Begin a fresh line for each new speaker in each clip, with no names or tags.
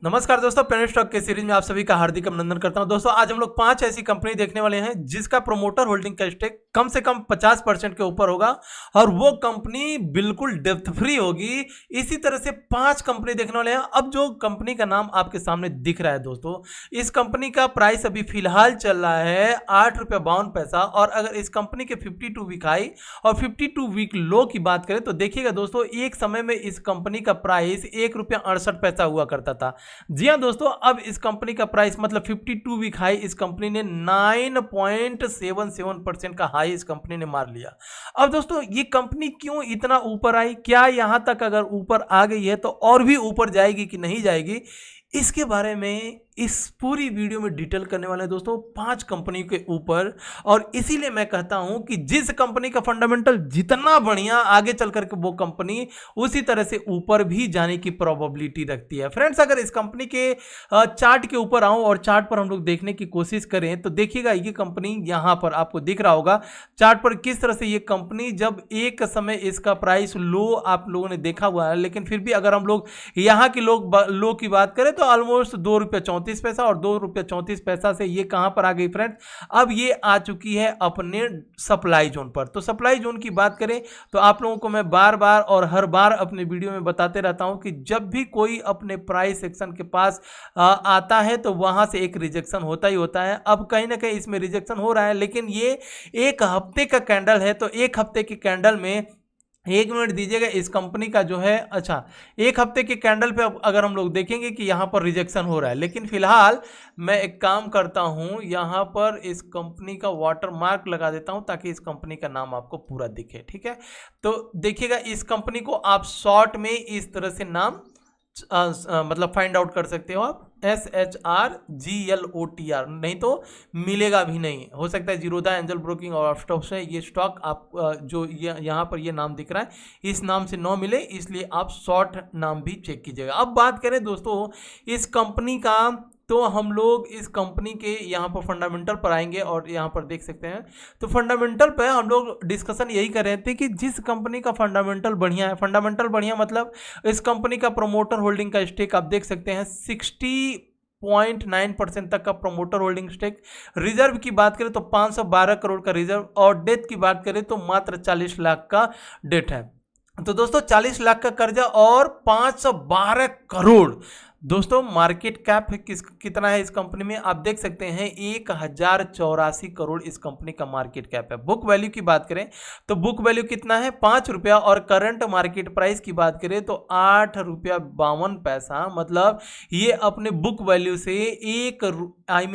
नमस्कार दोस्तों, penny stock के सीरीज में आप सभी का हार्दिक अभिनंदन करता हूं। दोस्तों आज हम लोग 5 ऐसी कंपनी देखने वाले हैं जिसका प्रोमोटर होल्डिंग का स्टेक कम से कम 50% के ऊपर होगा और वो कंपनी बिल्कुल डेप्थ फ्री होगी। इसी तरह से 5 कंपनी देखने वाले हैं। अब जो कंपनी का नाम आपके सामने दिख रहा है दोस्तों, इस कंपनी का प्राइस अभी फिलहाल चल रहा है ₹8.52 और अगर इस कंपनी के 52 वीक हाई और 52 वीक लो की बात करें तो देखिएगा दोस्तों, एक समय में इस कंपनी का प्राइस ₹1.68 हुआ करता था। जी हाँ दोस्तों, अब इस कंपनी का प्राइस मतलब 52 वीक हाई इस कंपनी ने 9.77% का हाई इस कंपनी ने मार लिया। अब दोस्तों ये कंपनी क्यों इतना ऊपर आई, क्या यहां तक अगर ऊपर आ गई है तो और भी ऊपर जाएगी कि नहीं जाएगी, इसके बारे में इस पूरी वीडियो में डिटेल करने वाले हैं दोस्तों 5 कंपनी के ऊपर। और इसीलिए मैं कहता हूं कि जिस कंपनी का फंडामेंटल जितना बढ़िया, आगे चल करके वो कंपनी उसी तरह से ऊपर भी जाने की प्रोबेबिलिटी रखती है। फ्रेंड्स अगर इस कंपनी के चार्ट के ऊपर आऊं और चार्ट पर हम लोग देखने की कोशिश करें तो देखिएगा ये कंपनी यहां पर आपको दिख रहा होगा चार्ट पर किस तरह से ये कंपनी, जब एक समय इसका प्राइस लो आप लोगों ने देखा हुआ है, लेकिन फिर भी अगर हम लोग यहाँ के लो की बात करें तो ऑलमोस्ट ₹2.34 और ₹2.34 से ये कहां पर आ गई फ्रेंड्स, अब ये आ चुकी है अपने सप्लाई जोन पर। तो सप्लाई जोन की बात करें तो आप लोगों को मैं बार बार और हर बार अपने वीडियो में बताते रहता हूं कि जब भी कोई अपने प्राइस सेक्शन के पास आता है तो वहां से एक रिजेक्शन होता ही होता है। अब कहीं ना कहीं इसमें रिजेक्शन हो रहा है, लेकिन ये एक हफ्ते का कैंडल है तो एक हफ्ते के कैंडल में, एक मिनट दीजिएगा, इस कंपनी का जो है, अच्छा एक हफ्ते के कैंडल पे अगर हम लोग देखेंगे कि यहाँ पर रिजेक्शन हो रहा है, लेकिन फिलहाल मैं एक काम करता हूँ, यहाँ पर इस कंपनी का वाटर मार्क लगा देता हूँ ताकि इस कंपनी का नाम आपको पूरा दिखे। ठीक है, तो देखिएगा इस कंपनी को आप शॉर्ट में इस तरह से नाम मतलब फाइंड आउट कर सकते हो आप, SHRGLOTR, नहीं तो मिलेगा भी नहीं। हो सकता है जीरोधा एंजल ब्रोकिंग और स्टॉक से ये स्टॉक आप जो यहाँ पर ये नाम दिख रहा है इस नाम से न मिले, इसलिए आप शॉर्ट नाम भी चेक कीजिएगा। अब बात करें दोस्तों इस कंपनी का, तो हम लोग इस कंपनी के यहाँ पर फंडामेंटल पर आएंगे और यहाँ पर देख सकते हैं। तो फंडामेंटल पे हम लोग डिस्कशन यही कर रहे थे कि जिस कंपनी का फंडामेंटल बढ़िया है, फंडामेंटल बढ़िया मतलब इस कंपनी का प्रोमोटर होल्डिंग का स्टेक आप देख सकते हैं 60.9% तक का प्रोमोटर होल्डिंग स्टेक। रिजर्व की बात करें तो 512 करोड़ का रिजर्व और डेट की बात करें तो मात्र 40 लाख का डेट है। तो दोस्तों 40 लाख का कर्जा और 512 करोड़ दोस्तों मार्केट कैप कितना है इस कंपनी में, आप देख सकते हैं 1084 करोड़ इस कंपनी का मार्केट कैप है। बुक वैल्यू की बात करें तो बुक वैल्यू कितना है ₹5 और करंट मार्केट प्राइस की बात करें तो ₹8.52, मतलब ये अपने बुक वैल्यू से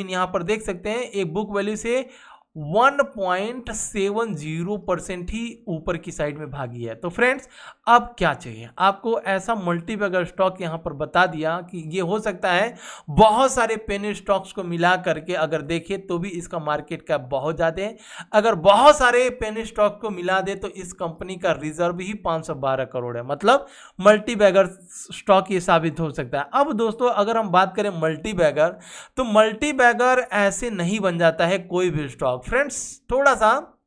यहाँ पर देख सकते हैं एक बुक वैल्यू से 1.70% ही ऊपर की साइड में भागी है। तो फ्रेंड्स अब क्या चाहिए आपको, ऐसा मल्टीबैगर स्टॉक यहां पर बता दिया कि ये हो सकता है बहुत सारे पेनी स्टॉक्स को मिला करके अगर देखें तो भी इसका मार्केट कैप बहुत ज़्यादा है। अगर बहुत सारे पेनी स्टॉक को मिला दे तो इस कंपनी का रिजर्व ही 512 करोड़ है, मतलब मल्टीबैगर स्टॉक ये साबित हो सकता है। अब दोस्तों अगर हम बात करें मल्टीबैगर, तो मल्टीबैगर ऐसे नहीं बन जाता है कोई भी स्टॉक। फ्रेंड्स थोड़ा सा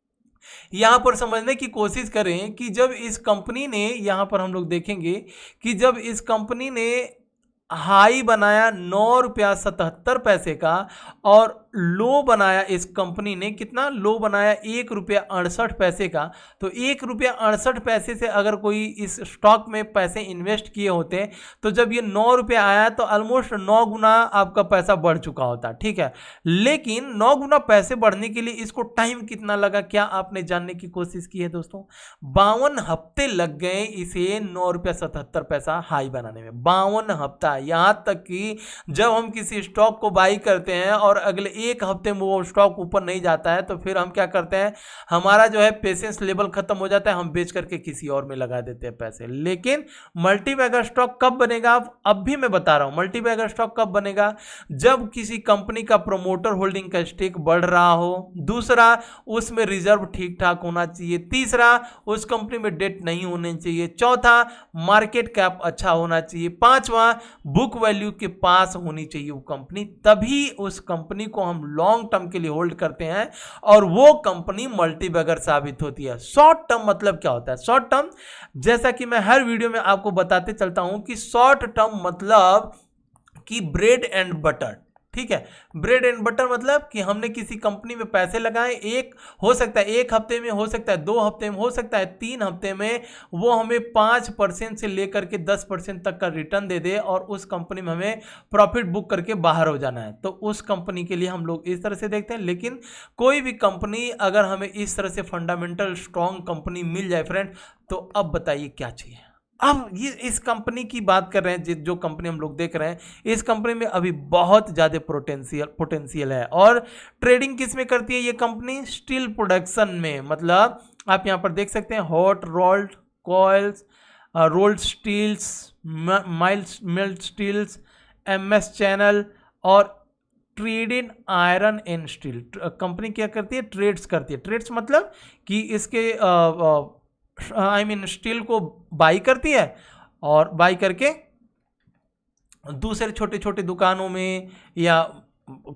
यहां पर समझने की कोशिश करें कि जब इस कंपनी ने, यहां पर हम लोग देखेंगे कि जब इस कंपनी ने हाई बनाया ₹9.77 का और लो बनाया इस कंपनी ने, कितना लो बनाया ₹1.68 का, तो ₹1.68 से अगर कोई इस स्टॉक में पैसे इन्वेस्ट किए होते तो जब ये ₹9 आया तो ऑलमोस्ट 9 गुना आपका पैसा बढ़ चुका होता। ठीक है, लेकिन 9 गुना पैसे बढ़ने के लिए इसको टाइम कितना लगा, क्या आपने जानने की कोशिश की है दोस्तों? 52 हफ्ते लग गए इसे ₹9.77 हाई बनाने में, 52 हफ्ता। यहां तक कि जब हम किसी स्टॉक को बाई करते हैं और अगले एक हफ्ते में वो स्टॉक ऊपर नहीं जाता है तो फिर हम क्या करते हैं, हमारा जो है पेशेंस लेवल खत्म हो जाता है, हम बेच करके किसी और में लगा देते हैं पैसे। लेकिन मल्टीबैगर स्टॉक कब बनेगा, अब भी मैं बता रहा हूं मल्टीबैगर स्टॉक कब बनेगा, जब किसी कंपनी का प्रोमोटर होल्डिंग का स्टेक बढ़ रहा हो, दूसरा उसमें रिजर्व ठीक ठाक होना चाहिए, तीसरा उस कंपनी में डेट नहीं होनी चाहिए, चौथा मार्केट कैप अच्छा होना चाहिए, पांचवा बुक वैल्यू के पास होनी चाहिए वो कंपनी, तभी उस कंपनी को हम लॉन्ग टर्म के लिए होल्ड करते हैं और वो कंपनी मल्टीबैगर साबित होती है। शॉर्ट टर्म मतलब क्या होता है? शॉर्ट टर्म, जैसा कि मैं हर वीडियो में आपको बताते चलता हूं कि शॉर्ट टर्म मतलब कि ब्रेड एंड बटर, ठीक है। ब्रेड एंड बटर मतलब कि हमने किसी कंपनी में पैसे लगाए, एक हो सकता है 1 हफ्ते में, हो सकता है 2 हफ्ते में, हो सकता है 3 हफ्ते में, वो हमें 5% से लेकर के 10% तक का रिटर्न दे दे और उस कंपनी में हमें प्रॉफिट बुक करके बाहर हो जाना है, तो उस कंपनी के लिए हम लोग इस तरह से देखते हैं। लेकिन कोई भी कंपनी अगर हमें इस तरह से फंडामेंटल स्ट्रॉन्ग कंपनी मिल जाए फ्रेंड, तो अब बताइए क्या चाहिए। अब ये इस कंपनी की बात कर रहे हैं, जो कंपनी हम लोग देख रहे हैं, इस कंपनी में अभी बहुत ज़्यादा पोटेंशियल है। और ट्रेडिंग किस में करती है ये कंपनी? स्टील प्रोडक्शन में। मतलब आप यहाँ पर देख सकते हैं hot rolled coils, rolled steels, mild steels, MS channel और trade in iron and steel. Company क्या करती है? ट्रेड्स करती है। ट्रेड्स मतलब कि इसके स्टील को बाई करती है और बाई करके दूसरे छोटे छोटे दुकानों में या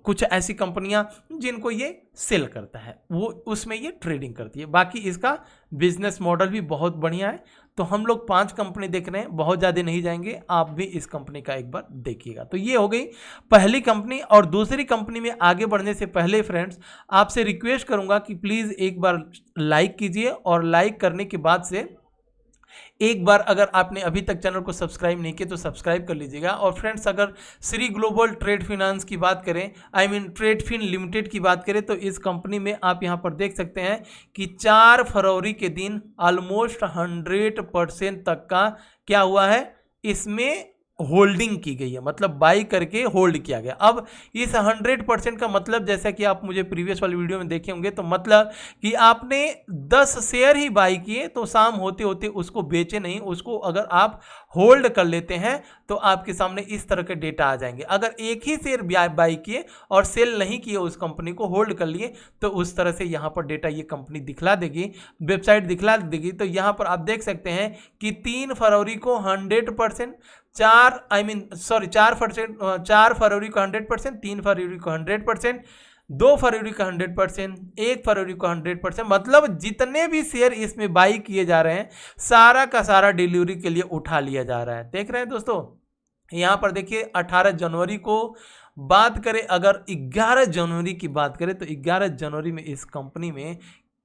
कुछ ऐसी कंपनियां जिनको ये सेल करता है, वो उसमें ये ट्रेडिंग करती है। बाकी इसका बिजनेस मॉडल भी बहुत बढ़िया है। तो हम लोग 5 कंपनी देख रहे हैं, बहुत ज़्यादा नहीं जाएंगे, आप भी इस कंपनी का एक बार देखिएगा। तो ये हो गई पहली कंपनी। और दूसरी कंपनी में आगे बढ़ने से पहले फ्रेंड्स आपसे रिक्वेस्ट करूंगा कि प्लीज़ एक बार लाइक कीजिए, और लाइक करने के बाद से एक बार अगर आपने अभी तक चैनल को सब्सक्राइब नहीं किया तो सब्सक्राइब कर लीजिएगा। और फ्रेंड्स अगर श्री ग्लोबल ट्रेड फाइनेंस की बात करें, ट्रेडफिन लिमिटेड की बात करें, तो इस कंपनी में आप यहां पर देख सकते हैं कि 4 फरवरी के दिन ऑलमोस्ट 100% तक का क्या हुआ है, इसमें होल्डिंग की गई है, मतलब बाई करके होल्ड किया गया। अब इस 100% का मतलब, जैसा कि आप मुझे प्रीवियस वाली वीडियो में देखे होंगे, तो मतलब कि आपने 10 शेयर ही बाई किए तो शाम होते होते उसको बेचे नहीं, उसको अगर आप होल्ड कर लेते हैं तो आपके सामने इस तरह के डेटा आ जाएंगे। अगर एक ही शेयर बाई किए और सेल नहीं किए, उस कंपनी को होल्ड कर लिए, तो उस तरह से यहाँ पर डेटा ये कंपनी दिखला देगी, वेबसाइट दिखला देगी। तो यहाँ पर आप देख सकते हैं कि 3 फरवरी को 100%, 4 फरवरी को 100%, 3 फरवरी को 100%, 2 फरवरी को 100%, 1 फरवरी को 100%, मतलब जितने भी शेयर इसमें बाई किए जा रहे हैं सारा का सारा डिलीवरी के लिए उठा लिया जा रहा है। देख रहे हैं दोस्तों, यहाँ पर देखिए 18 जनवरी को बात करें, अगर 11 जनवरी की बात करें तो 11 जनवरी में इस कंपनी में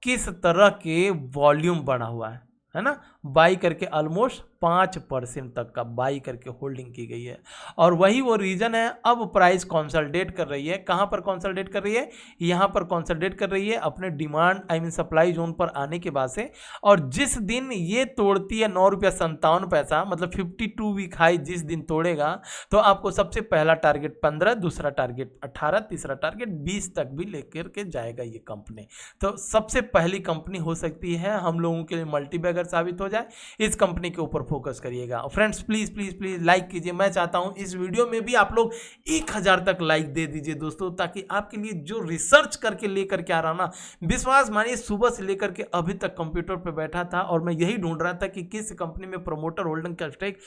किस तरह के वॉल्यूम बढ़ा हुआ है ना, बाई करके ऑलमोस्ट 5% तक का बाई करके होल्डिंग की गई है। और वही वो रीजन है, अब प्राइस कंसोलिडेट कर रही है। कहां पर कंसोलिडेट कर रही है? यहां पर कंसोलिडेट कर रही है अपने डिमांड सप्लाई जोन पर आने के बाद से। और जिस दिन ये तोड़ती है 9 रुपया 57 पैसा, मतलब 52 वीक हाई जिस दिन तोड़ेगा, तो आपको सबसे पहला टारगेट 15, दूसरा टारगेट 18, तीसरा टारगेट 20 तक भी लेकर के जाएगा ये कंपनी। तो सबसे पहली कंपनी हो सकती है हम लोगों के लिए मल्टीबैगर साबित हो जाए। इस कंपनी के ऊपर फोकस करिएगा। Friends please please please like कीजिए। मैं चाहता हूं इस वीडियो में भी आप लोग 1000 तक लाइक दे दीजिए दोस्तों, ताकि आपके लिए जो रिसर्च करके लेकर के आ रहा ना, विश्वास मानिए सुबह से लेकर के अभी तक कंप्यूटर पे बैठा था और मैं यही ढूंढ रहा था कि किस कंपनी में प्रमोटर होल्डिंग का स्टेक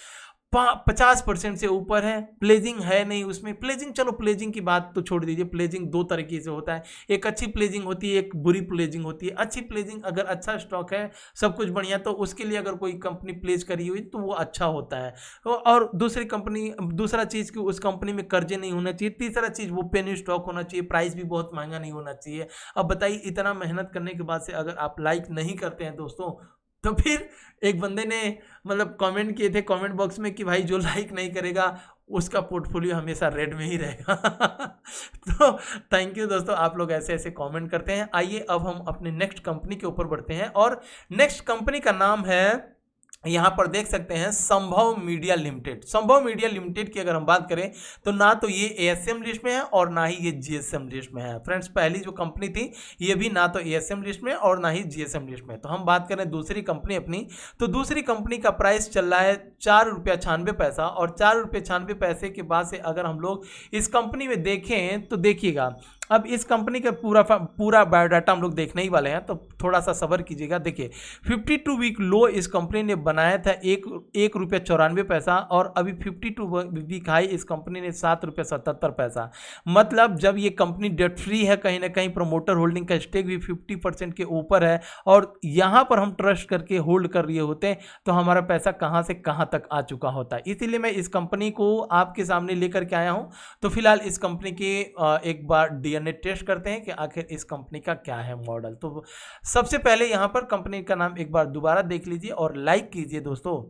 50% से ऊपर है, प्लेजिंग है नहीं उसमें। प्लेजिंग, चलो प्लेजिंग की बात तो छोड़ दीजिए, प्लेजिंग 2 तरीके से होता है, एक अच्छी प्लेजिंग होती है, एक बुरी प्लेजिंग होती है। अच्छी प्लेजिंग, अगर अच्छा स्टॉक है, सब कुछ बढ़िया, तो उसके लिए अगर कोई कंपनी प्लेज करी हुई तो वो अच्छा होता है। और दूसरा चीज़ कि उस कंपनी में कर्जे नहीं होना चाहिए। तीसरा चीज़ वो पेनी स्टॉक होना चाहिए, प्राइस भी बहुत महंगा नहीं होना चाहिए। अब बताइए, इतना मेहनत करने के बाद से अगर आप लाइक नहीं करते हैं दोस्तों, तो फिर एक बंदे ने मतलब कमेंट किए थे कमेंट बॉक्स में कि भाई जो लाइक नहीं करेगा उसका पोर्टफोलियो हमेशा रेड में ही रहेगा। तो थैंक यू दोस्तों, आप लोग ऐसे ऐसे कमेंट करते हैं। आइए अब हम अपने नेक्स्ट कंपनी के ऊपर बढ़ते हैं, और नेक्स्ट कंपनी का नाम है, यहाँ पर देख सकते हैं, संभव मीडिया लिमिटेड। संभव मीडिया लिमिटेड की अगर हम बात करें तो ना तो ये एएसएम लिस्ट में है और ना ही ये जीएसएम लिस्ट में है। फ्रेंड्स पहली जो कंपनी थी ये भी ना तो एएसएम लिस्ट में और ना ही जीएसएम लिस्ट में। तो हम बात करें दूसरी कंपनी अपनी, तो दूसरी कंपनी का प्राइस चल रहा है 4 रुपया 96 पैसा। और 4 रुपये 96 पैसे के बाद से अगर हम लोग इस कंपनी में देखें तो देखिएगा, अब इस कंपनी का पूरा बायोडाटा हम लोग देखने ही वाले हैं, तो थोड़ा सा सब्र कीजिएगा। देखिए 52 वीक लो इस कंपनी ने बनाया था 1 रुपया 94 पैसा, और अभी 52 वीक हाई इस कंपनी ने 7 रुपया 77 पैसा। मतलब जब ये कंपनी डेट फ्री है, कहीं ना कहीं प्रमोटर होल्डिंग का स्टेक भी 50% के ऊपर है, और यहाँ पर हम ट्रस्ट करके होल्ड कर रहे होते हैं, तो हमारा पैसा कहाँ से कहाँ तक आ चुका होता है। इसीलिए मैं इस कंपनी को आपके सामने लेकर के आया हूँ। तो फिलहाल इस कंपनी के एक बार डीएनए टेस्ट करते हैं कि आखिर इस कंपनी का क्या है मॉडल। तो सबसे पहले यहाँ पर कंपनी का नाम एक बार दोबारा देख लीजिए और लाइक कीजिए दोस्तों।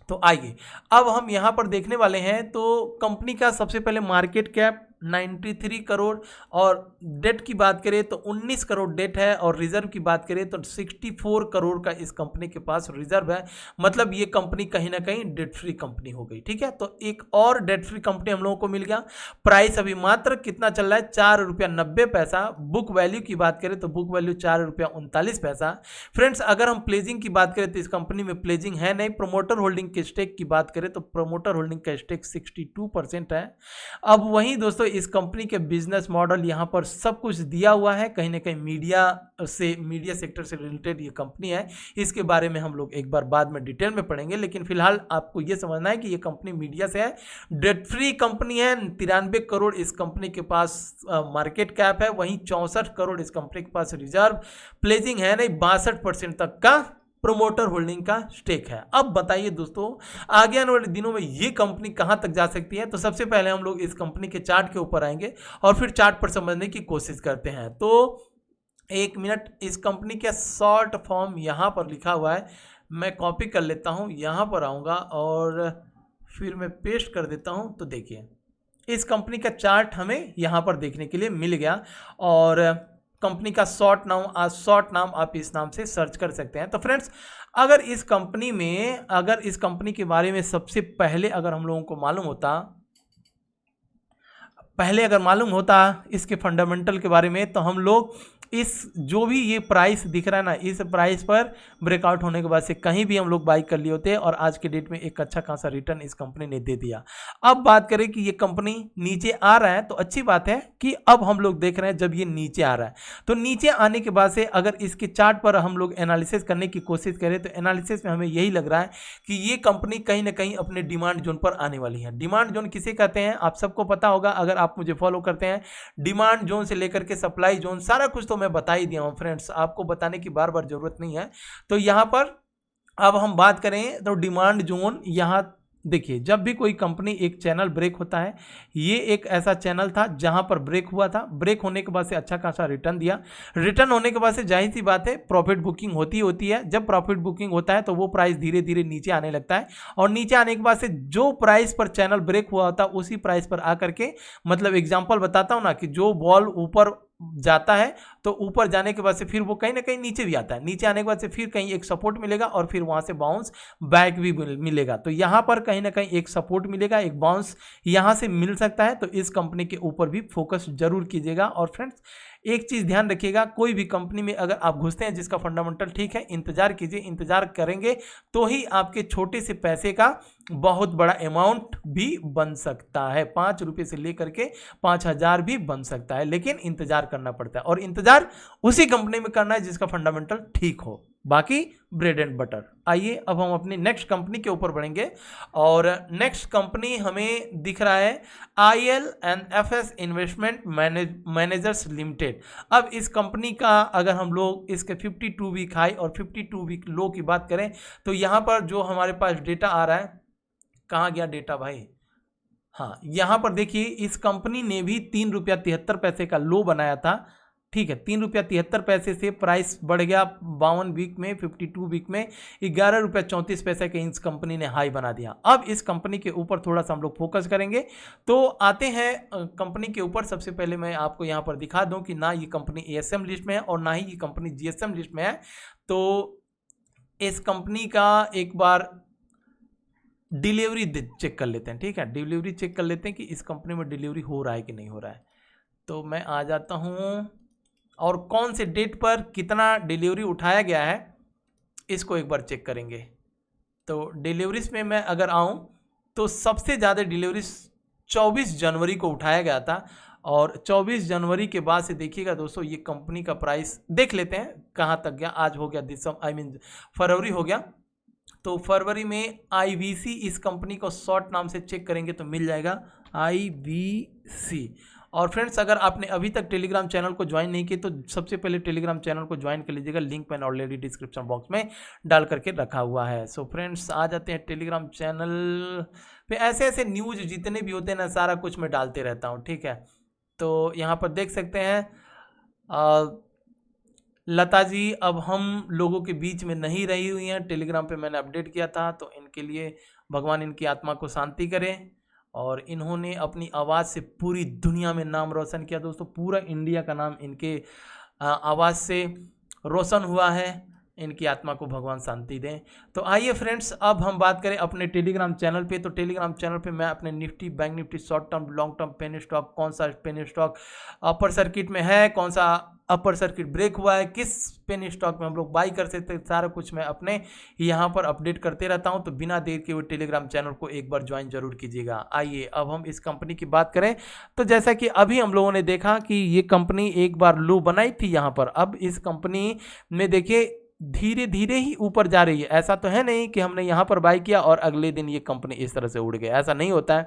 तो आइए अब हम यहाँ पर देखने वाले हैं। तो कंपनी का सबसे पहले मार्केट कैप 93 करोड़, और डेट की बात करें तो 19 करोड़ डेट है, और रिजर्व की बात करें तो 64 करोड़ का इस कंपनी के पास रिजर्व है। मतलब ये कंपनी कहीं ना कहीं डेट फ्री कंपनी हो गई। ठीक है, तो एक और डेट फ्री कंपनी हम लोगों को मिल गया। प्राइस अभी मात्र कितना चल रहा है, 4 रुपया 90 पैसा। बुक वैल्यू की बात करें तो बुक वैल्यू 4 रुपया 39 पैसा। फ्रेंड्स अगर हम प्लेजिंग की बात करें तो इस कंपनी में प्लेजिंग है नहीं। प्रोमोटर होल्डिंग के स्टेक की बात करें तो प्रोमोटर होल्डिंग का स्टेक 62% है। अब वहीं दोस्तों इस कंपनी के बिजनेस मॉडल यहाँ पर सब कुछ दिया हुआ है। कहीं ना कहीं मीडिया सेक्टर से रिलेटेड ये कंपनी है। इसके बारे में हम लोग एक बार बाद में डिटेल में पढ़ेंगे, लेकिन फिलहाल आपको ये समझना है कि ये कंपनी मीडिया से है, डेट फ्री कंपनी है। 93 करोड़ इस कंपनी के पास मार्केट कैप है, वहीं 64 करोड़ इस कंपनी के पास रिजर्व। प्लेजिंग है नहीं, 62% तक का प्रोमोटर होल्डिंग का स्टेक है। अब बताइए दोस्तों आगे आने वाले दिनों में ये कंपनी कहां तक जा सकती है। तो सबसे पहले हम लोग इस कंपनी के चार्ट के ऊपर आएंगे और फिर चार्ट पर समझने की कोशिश करते हैं। तो एक मिनट, इस कंपनी का शॉर्ट फॉर्म यहां पर लिखा हुआ है, मैं कॉपी कर लेता हूं, यहां पर आऊंगा और फिर मैं पेस्ट कर देता हूं। तो देखिए इस कंपनी का चार्ट हमें यहां पर देखने के लिए मिल गया, और कंपनी का शॉर्ट नाम आप इस नाम से सर्च कर सकते हैं। तो फ्रेंड्स अगर इस कंपनी के बारे में सबसे पहले अगर हम लोगों को मालूम होता इसके फंडामेंटल के बारे में, तो हम लोग इस जो भी ये प्राइस दिख रहा है ना, इस प्राइस पर ब्रेकआउट होने के बाद से कहीं भी हम लोग बाई कर लिए होते, और आज के डेट में एक अच्छा खासा रिटर्न इस कंपनी ने दे दिया। अब बात करें कि ये कंपनी नीचे आ रहा है, तो अच्छी बात है कि अब हम लोग देख रहे हैं जब ये नीचे आ रहा है, तो नीचे आने के बाद से अगर इसके चार्ट पर हम लोग एनालिसिस करने की कोशिश करें, तो एनालिसिस में हमें यही लग रहा है कि ये कंपनी कहीं ना कहीं अपने डिमांड जोन पर आने वाली है। डिमांड जोन किसे कहते हैं आप सबको पता होगा, अगर आप मुझे फॉलो करते हैं। डिमांड जोन से लेकर के सप्लाई जोन सारा कुछ तो मैं बता ही दिया हूं फ्रेंड्स, आपको बताने की बार बार जरूरत नहीं है। तो यहां पर अब हम बात करें तो डिमांड जोन, यहां देखिए जब भी कोई कंपनी एक चैनल ब्रेक होता है, ये एक ऐसा चैनल था जहां पर ब्रेक हुआ था। ब्रेक होने के बाद से अच्छा खासा रिटर्न दिया। रिटर्न होने के बाद से जाहिर सी बात है प्रॉफिट बुकिंग होती है। जब प्रॉफिट बुकिंग होता है तो वो प्राइस धीरे धीरे नीचे आने लगता है, और नीचे आने के बाद से जो प्राइस पर चैनल ब्रेक हुआ होता है उसी प्राइस पर आकर के, मतलब एग्जाम्पल बताता हूं ना, कि जो बॉल ऊपर जाता है तो ऊपर जाने के बाद से फिर वो कहीं ना कहीं नीचे भी आता है। नीचे आने के बाद से फिर कहीं एक सपोर्ट मिलेगा और फिर वहां से बाउंस बैक भी मिलेगा। तो यहां पर कहीं ना कहीं एक सपोर्ट मिलेगा, एक बाउंस यहां से मिल सकता है। तो इस कंपनी के ऊपर भी फोकस जरूर कीजिएगा। और फ्रेंड्स एक चीज ध्यान रखिएगा, कोई भी कंपनी में अगर आप घुसते हैं जिसका फंडामेंटल ठीक है, इंतजार कीजिए। इंतजार करेंगे तो ही आपके छोटे से पैसे का बहुत बड़ा अमाउंट भी बन सकता है। 5 रुपए से लेकर के 5,000 भी बन सकता है, लेकिन इंतजार करना पड़ता है, और इंतजार उसी कंपनी में करना है जिसका फंडामेंटल ठीक हो। बाकी ब्रेड एंड बटर। आइए अब हम अपनी नेक्स्ट कंपनी के ऊपर बढ़ेंगे, और नेक्स्ट कंपनी हमें दिख रहा है IL&FS इन्वेस्टमेंट मैनेजर्स लिमिटेड। अब इस कंपनी का अगर हम लोग इसके 52 वीक हाई और 52 वीक लो की बात करें, तो यहाँ पर जो हमारे पास डेटा आ रहा है, कहाँ गया डेटा भाई, हाँ यहाँ पर देखिए इस कंपनी ने भी 3 रुपया 73 पैसे का लो बनाया था। ठीक है, 3 रुपया 73 पैसे से प्राइस बढ़ गया 52 वीक में, 52 वीक में 11 रुपया 34 पैसे के इस कंपनी ने हाई बना दिया। अब इस कंपनी के ऊपर थोड़ा सा हम लोग फोकस करेंगे। तो आते हैं कंपनी के ऊपर। सबसे पहले मैं आपको यहाँ पर दिखा दूं कि ना ये कंपनी ASM लिस्ट में है और ना ही ये कंपनी GSM लिस्ट में है। तो इस कंपनी का एक बार डिलीवरी चेक कर लेते हैं। ठीक है, डिलीवरी चेक कर लेते हैं कि इस कंपनी में डिलीवरी हो रहा है कि नहीं हो रहा है। तो मैं आ जाता हूँ, और कौन से डेट पर कितना डिलीवरी उठाया गया है इसको एक बार चेक करेंगे। तो डिलीवरीज में मैं अगर आऊँ तो सबसे ज़्यादा डिलीवरीज 24 जनवरी को उठाया गया था, और 24 जनवरी के बाद से देखिएगा दोस्तों ये कंपनी का प्राइस देख लेते हैं कहाँ तक गया। आज हो गया फरवरी हो गया, तो फरवरी में IVC इस कंपनी को शॉर्ट नाम से चेक करेंगे तो मिल जाएगा IVC। और फ्रेंड्स अगर आपने अभी तक टेलीग्राम चैनल को ज्वाइन नहीं किया तो सबसे पहले टेलीग्राम चैनल को ज्वाइन कर लीजिएगा, लिंक मैंने ऑलरेडी डिस्क्रिप्शन बॉक्स में डाल करके रखा हुआ है। सो फ्रेंड्स आ जाते हैं टेलीग्राम चैनल पे। ऐसे ऐसे न्यूज़ जितने भी होते हैं ना सारा कुछ मैं डालते रहता हूँ, ठीक है। तो यहाँ पर देख सकते हैं लता जी अब हम लोगों के बीच में नहीं रही हुई हैं, टेलीग्राम पे मैंने अपडेट किया था, तो इनके लिए भगवान इनकी आत्मा को शांति करे। और इन्होंने अपनी आवाज़ से पूरी दुनिया में नाम रोशन किया दोस्तों, पूरा इंडिया का नाम इनके आवाज़ से रोशन हुआ है। इनकी आत्मा को भगवान शांति दें। तो आइए फ्रेंड्स अब हम बात करें अपने टेलीग्राम चैनल पे। तो टेलीग्राम चैनल पे मैं अपने Nifty, bank Nifty, short term, long term penny stock, कौन सा पेनी स्टॉक अपर सर्किट में है, कौन सा अपर सर्किट ब्रेक हुआ है, किस पेनी स्टॉक में हम लोग बाई कर सकते हैं, सारा कुछ मैं अपने यहाँ पर अपडेट करते रहता हूँ। तो बिना देर के वो टेलीग्राम चैनल को एक बार ज्वाइन जरूर कीजिएगा। आइए अब हम इस कंपनी की बात करें। तो जैसा कि अभी हम लोगों ने देखा कि ये कंपनी एक बार लो बनाई थी यहाँ पर, अब इस कंपनी में देखिए धीरे धीरे ही ऊपर जा रही है। ऐसा तो है नहीं कि हमने यहाँ पर बाई किया और अगले दिन ये कंपनी इस तरह से उड़ गई, ऐसा नहीं होता है।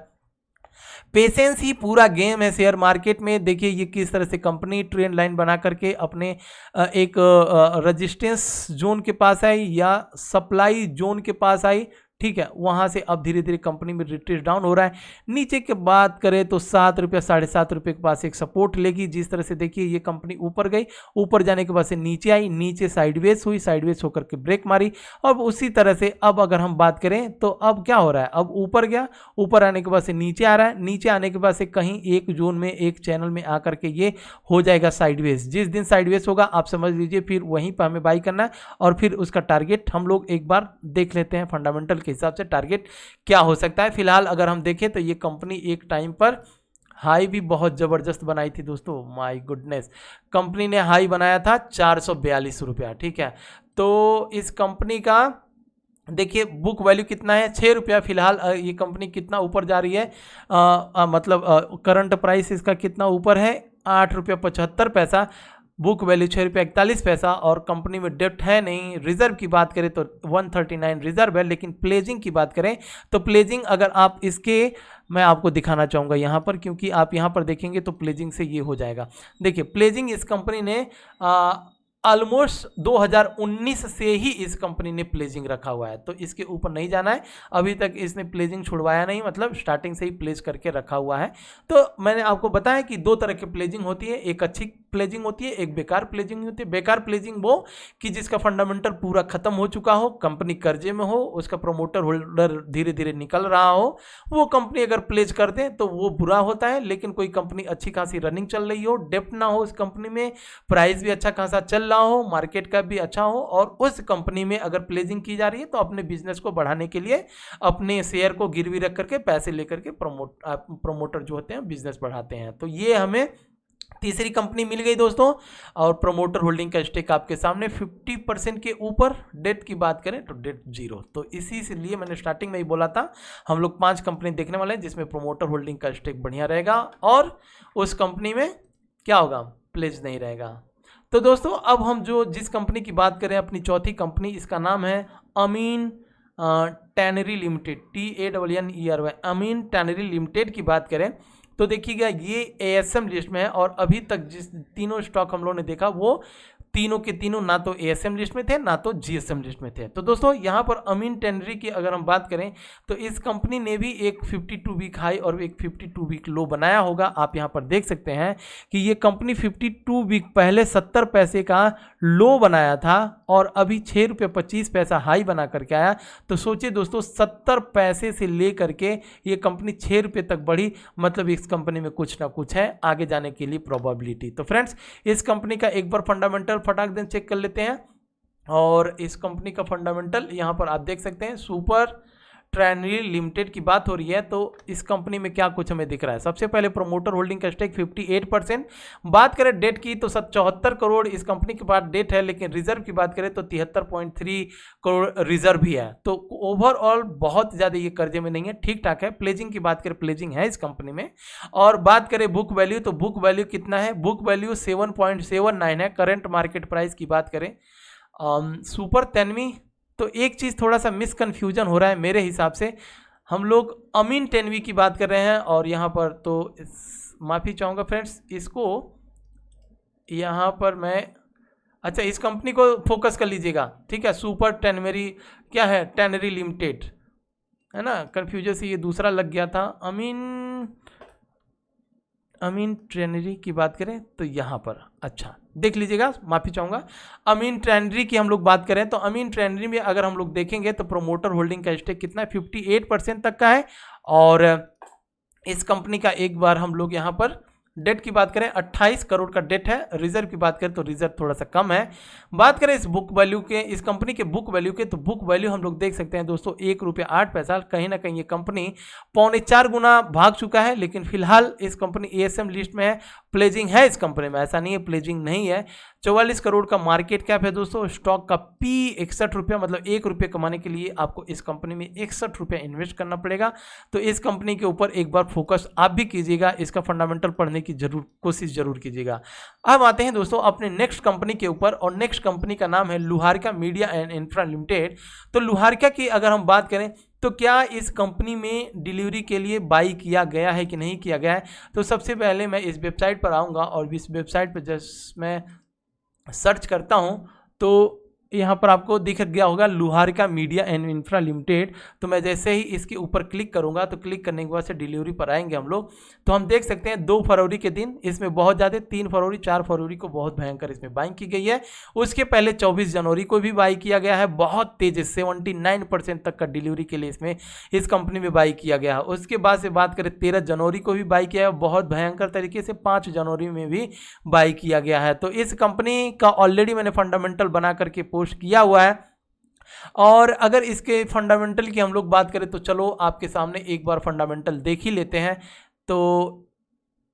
पेशेंस ही पूरा गेम है शेयर मार्केट में। देखिए ये किस तरह से कंपनी ट्रेंड लाइन बना करके अपने एक रेजिस्टेंस जोन के पास आई या सप्लाई जोन के पास आई, ठीक है। वहां से अब धीरे धीरे कंपनी में रिट्रेस डाउन हो रहा है। नीचे की बात करें तो 7 रुपया 7.5 रुपये के पास एक सपोर्ट लेगी। जिस तरह से देखिए ये कंपनी ऊपर गई, ऊपर जाने के बाद से नीचे आई, नीचे साइडवेज हुई, साइडवेज होकर के ब्रेक मारी। अब उसी तरह से अब अगर हम बात करें तो अब क्या हो रहा है, अब ऊपर गया, ऊपर आने के बाद से नीचे आ रहा है, नीचे आने के बाद से कहीं एक जोन में एक चैनल में आकर के ये हो जाएगा साइडवेज। जिस दिन साइडवेज होगा आप समझ लीजिए फिर वहीं पर हमें बाई करना है और फिर उसका टारगेट हम लोग एक बार देख लेते हैं फंडामेंटल के हिसाब से टारगेट क्या हो सकता है। फिलहाल अगर हम देखें तो ये कंपनी एक टाइम पर हाई भी बहुत जबरदस्त बनाई थी दोस्तों, माय गुडनेस। कंपनी ने हाई बनाया था 442 रुपया, ठीक है। तो इस कंपनी का देखिए बुक वैल्यू कितना है, 6 रुपया। फिलहाल ये कंपनी कितना ऊपर जा रही है, मतलब करंट प्राइस इसका कितना ऊपर है, 8 रुपया 75 पैसा। बुक वैल्यू 6 रुपया 41 पैसा। और कंपनी में डेप्ट है नहीं। रिजर्व की बात करें तो 139 रिजर्व है। लेकिन प्लेजिंग की बात करें तो प्लेजिंग अगर आप इसके, मैं आपको दिखाना चाहूँगा यहाँ पर, क्योंकि आप यहाँ पर देखेंगे तो प्लेजिंग से ये हो जाएगा। देखिए प्लेजिंग इस कंपनी ने ऑलमोस्ट 2019 से ही इस कंपनी ने प्लेजिंग रखा हुआ है, तो इसके ऊपर नहीं जाना है। अभी तक इसने प्लेजिंग छुड़वाया नहीं, मतलब स्टार्टिंग से ही प्लेज करके रखा हुआ है। तो मैंने आपको बताया कि दो तरह की प्लेजिंग होती है, एक अच्छी प्लेजिंग होती है, एक बेकार प्लेजिंग होती है। बेकार प्लेजिंग वो कि जिसका फंडामेंटल पूरा खत्म हो चुका हो, कंपनी कर्जे में हो, उसका प्रमोटर होल्डर धीरे धीरे निकल रहा हो, वो कंपनी अगर प्लेज कर दे तो वो बुरा होता है। लेकिन कोई कंपनी अच्छी खासी रनिंग चल रही हो, डेप्ट ना हो उस कंपनी में, प्राइस भी अच्छा खासा चल रहा हो, मार्केट का भी अच्छा हो, और उस कंपनी में अगर प्लेजिंग की जा रही है तो अपने बिजनेस को बढ़ाने के लिए अपने शेयर को गिरवी रख करके पैसे लेकर के प्रमोटर जो होते हैं बिजनेस बढ़ाते हैं। तो ये हमें तीसरी कंपनी मिल गई दोस्तों। और प्रमोटर होल्डिंग का स्टेक आपके सामने 50% के ऊपर। डेट की बात करें तो डेट 0। तो इसी से लिए मैंने स्टार्टिंग में ही बोला था हम लोग 5 कंपनी देखने वाले हैं जिसमें प्रमोटर होल्डिंग का स्टेक बढ़िया रहेगा और उस कंपनी में क्या होगा, प्लेज नहीं रहेगा। तो दोस्तों अब हम जिस कंपनी की बात करें, अपनी चौथी कंपनी, इसका नाम है अमीन टैनरी लिमिटेड, TANNERY, अमीन टैनरी लिमिटेड की बात करें तो देखिएगा ये ASM लिस्ट में है। और अभी तक जिस तीनों स्टॉक हम लोगों ने देखा वो तीनों के तीनों ना तो ASM लिस्ट में थे ना तो GSM लिस्ट में थे। तो दोस्तों यहाँ पर अमीन टैनरी की अगर हम बात करें तो इस कंपनी ने भी एक 52 वीक हाई और एक 52 वीक लो बनाया होगा। आप यहाँ पर देख सकते हैं कि ये कंपनी 52 वीक पहले 70 पैसे का लो बनाया था और अभी 6 रुपये 25 पैसा हाई बना करके आया। तो सोचिए दोस्तों 70 पैसे से ले करके ये कंपनी 6 रुपये तक बढ़ी, मतलब इस कंपनी में कुछ ना कुछ है आगे जाने के लिए प्रोबेबिलिटी। तो फ्रेंड्स इस कंपनी का एक बार फंडामेंटल फटाक दें चेक कर लेते हैं। और इस कंपनी का फंडामेंटल यहाँ पर आप देख सकते हैं, सुपर ट्रेनरी लिमिटेड की बात हो रही है तो इस कंपनी में क्या कुछ हमें दिख रहा है। सबसे पहले प्रोमोटर होल्डिंग का स्टेक 58%। बात करें डेट की तो 74 करोड़ इस कंपनी के पास डेट है, लेकिन रिजर्व की बात करें तो 73.3 करोड़ रिजर्व भी है। तो ओवरऑल बहुत ज़्यादा ये कर्जे में नहीं है, ठीक ठाक है। प्लेजिंग की बात करें, प्लेजिंग है इस कंपनी में। और बात करें बुक वैल्यू, तो बुक वैल्यू कितना है, बुक वैल्यू 7.79 है। करंट मार्केट प्राइस की बात करें सुपर तेनवी, तो एक चीज़ थोड़ा सा मिसकन्फ्यूजन हो रहा है मेरे हिसाब से। हम लोग अमीन टेनवी की बात कर रहे हैं और यहाँ पर तो माफ़ी चाहूँगा फ्रेंड्स, इसको यहाँ पर मैं अच्छा इस कंपनी को फोकस कर लीजिएगा, ठीक है। सुपर टेनवेरी क्या है, टेनरी लिमिटेड है ना, कन्फ्यूजन से ये दूसरा लग गया था। अमीन ट्रेनरी की बात करें तो यहाँ पर अच्छा देख लीजिएगा, माफ़ी चाहूँगा। अमीन ट्रेनरी की हम लोग बात करें तो अमीन ट्रेनरी में अगर हम लोग देखेंगे तो प्रोमोटर होल्डिंग का स्टेक कितना है, 58% तक का है। और इस कंपनी का एक बार हम लोग यहाँ पर डेट की बात करें 28 करोड़ का डेट है। रिजर्व की बात करें तो रिजर्व थोड़ा सा कम है। बात करें इस बुक वैल्यू के, इस कंपनी के बुक वैल्यू के, तो बुक वैल्यू हम लोग देख सकते हैं दोस्तों ₹1.08। कहीं ना कहीं ये कंपनी 3.25 गुना भाग चुका है, लेकिन फिलहाल इस कंपनी ASM लिस्ट में है। प्लेजिंग है इस कंपनी में, ऐसा नहीं है प्लेजिंग नहीं है। 44 करोड़ का मार्केट कैप है दोस्तों। स्टॉक का P 61 रुपया, मतलब ₹1 कमाने के लिए आपको इस कंपनी में 61 रुपया इन्वेस्ट करना पड़ेगा। तो इस कंपनी के ऊपर एक बार फोकस आप भी कीजिएगा, इसका फंडामेंटल पढ़ने की कोशिश जरूर कीजिएगा। अब आते हैं दोस्तों अपने नेक्स्ट कंपनी के ऊपर, और नेक्स्ट कंपनी का नाम है लुहारिका मीडिया एंड इंफ्रा लिमिटेड। तो लुहारिका की अगर हम बात करें तो क्या इस कंपनी में डिलीवरी के लिए बाई किया गया है कि नहीं किया गया है, तो सबसे पहले मैं इस वेबसाइट पर आऊँगा और इस वेबसाइट पर जस्ट मैं सर्च करता हूं तो यहाँ पर आपको दिख गया होगा लुहारिका मीडिया एंड इंफ्रा लिमिटेड। तो मैं जैसे ही इसके ऊपर क्लिक करूंगा तो क्लिक करने के बाद से डिलीवरी पर आएंगे हम लोग, तो हम देख सकते हैं 2 फरवरी के दिन इसमें बहुत ज़्यादा, 3 फरवरी 4 फरवरी को बहुत भयंकर इसमें बाइंग की गई है। उसके पहले 24 जनवरी को भी बाई किया गया है, बहुत तेज 79% तक का डिलीवरी के लिए इसमें इस कंपनी में बाई किया गया है। उसके बाद से बात करें 13 जनवरी को भी बाई किया है, बहुत भयंकर तरीके से 5 जनवरी में भी बाई किया गया है। तो इस कंपनी का ऑलरेडी मैंने फंडामेंटल बना करके पोस्ट किया हुआ है। और अगर इसके फंडामेंटल की हम लोग बात करें तो चलो आपके सामने एक बार फंडामेंटल देख ही लेते हैं। तो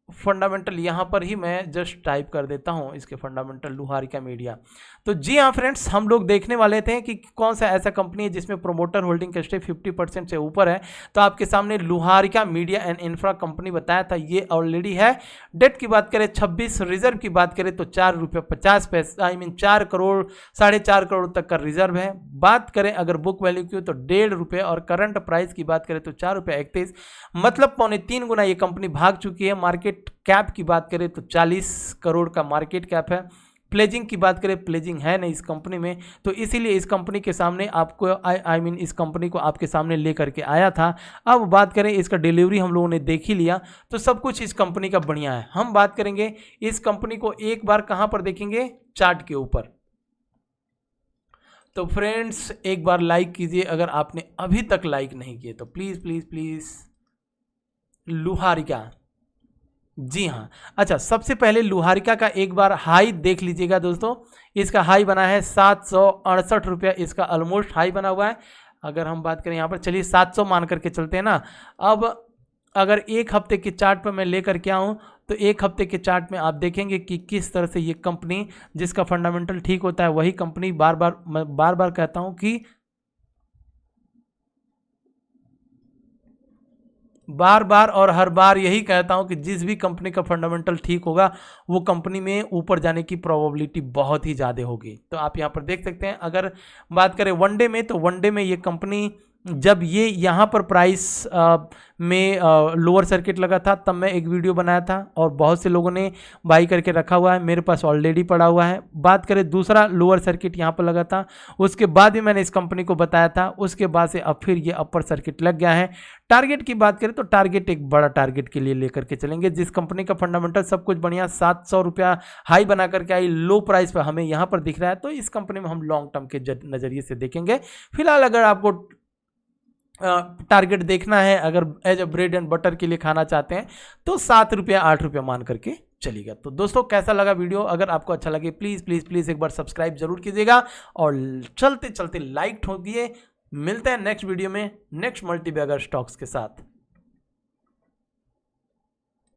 फंडामेंटल यहाँ पर ही मैं जस्ट टाइप कर देता हूँ इसके फंडामेंटल लुहारिका मीडिया। तो जी हाँ फ्रेंड्स, हम लोग देखने वाले थे कि कौन सा ऐसा कंपनी है जिसमें प्रोमोटर होल्डिंग का स्टेक 50% से ऊपर है। तो आपके सामने लुहारिका मीडिया एंड इंफ्रा कंपनी बताया था, ये ऑलरेडी है। डेट की बात करें 26, रिजर्व की बात करें तो ₹4.50, आई मीन 4 करोड़ 4.5 करोड़ तक का रिजर्व है। बात करें अगर बुक वैल्यू की तो ₹1.5, और करंट प्राइस की बात करें तो ₹4.31, मतलब 3.25 गुना ये कंपनी भाग चुकी है। मार्केट कैप की बात करें तो 40 करोड़ का मार्केट कैप है। प्लेजिंग की बात करें, प्लेजिंग है नहीं इस कंपनी में, तो इसीलिए इस कंपनी के सामने आपको आई मीन इस कंपनी को आपके सामने लेकर के आया था। अब बात करें इसका डिलीवरी हम लोगों ने देख ही लिया, तो सब कुछ इस कंपनी का बढ़िया है। हम बात करेंगे इस कंपनी को एक बार कहां पर देखेंगे, चार्ट के ऊपर। तो फ्रेंड्स एक बार लाइक कीजिए अगर आपने अभी तक लाइक नहीं किए तो, प्लीज प्लीज प्लीज। लुहारिका, जी हाँ। अच्छा, सबसे पहले लुहारिका का एक बार हाई देख लीजिएगा दोस्तों। इसका हाई बना है 768 रुपया, इसका ऑलमोस्ट हाई बना हुआ है। अगर हम बात करें यहाँ पर, चलिए 700 मान करके चलते हैं ना। अब अगर एक हफ्ते के चार्ट पर मैं लेकर के आऊँ तो एक हफ्ते के चार्ट में आप देखेंगे कि किस तरह से ये कंपनी, जिसका फंडामेंटल ठीक होता है वही कंपनी, मैं बार बार कहता हूँ कि बार बार और हर बार यही कहता हूं कि जिस भी कंपनी का फंडामेंटल ठीक होगा वो कंपनी में ऊपर जाने की प्रोबेबिलिटी बहुत ही ज़्यादा होगी। तो आप यहां पर देख सकते हैं। अगर बात करें वनडे में, तो वनडे में ये कंपनी जब ये यहाँ पर प्राइस में लोअर सर्किट लगा था तब मैं एक वीडियो बनाया था और बहुत से लोगों ने बाई करके रखा हुआ है, मेरे पास ऑलरेडी पड़ा हुआ है। बात करें दूसरा लोअर सर्किट यहाँ पर लगा था, उसके बाद भी मैंने इस कंपनी को बताया था, उसके बाद से अब फिर ये अपर सर्किट लग गया है। टारगेट की बात करें तो टारगेट एक बड़ा टारगेट के लिए लेकर के चलेंगे। जिस कंपनी का फंडामेंटल सब कुछ बढ़िया, 700 रुपया हाई बना करके आई, लो प्राइस पर हमें यहाँ पर दिख रहा है, तो इस कंपनी में हम लॉन्ग टर्म के नज़रिए से देखेंगे। फिलहाल अगर आपको टारगेट देखना है, अगर as a bread and butter के लिए खाना चाहते हैं तो 7 रुपया 8 रुपया मान करके चलिएगा। तो दोस्तों कैसा लगा वीडियो, अगर आपको अच्छा लगे प्लीज़ प्लीज़ प्लीज़ एक बार सब्सक्राइब जरूर कीजिएगा और चलते चलते लाइक ठोकिए। मिलते हैं नेक्स्ट वीडियो में नेक्स्ट मल्टीबैगर स्टॉक्स के साथ।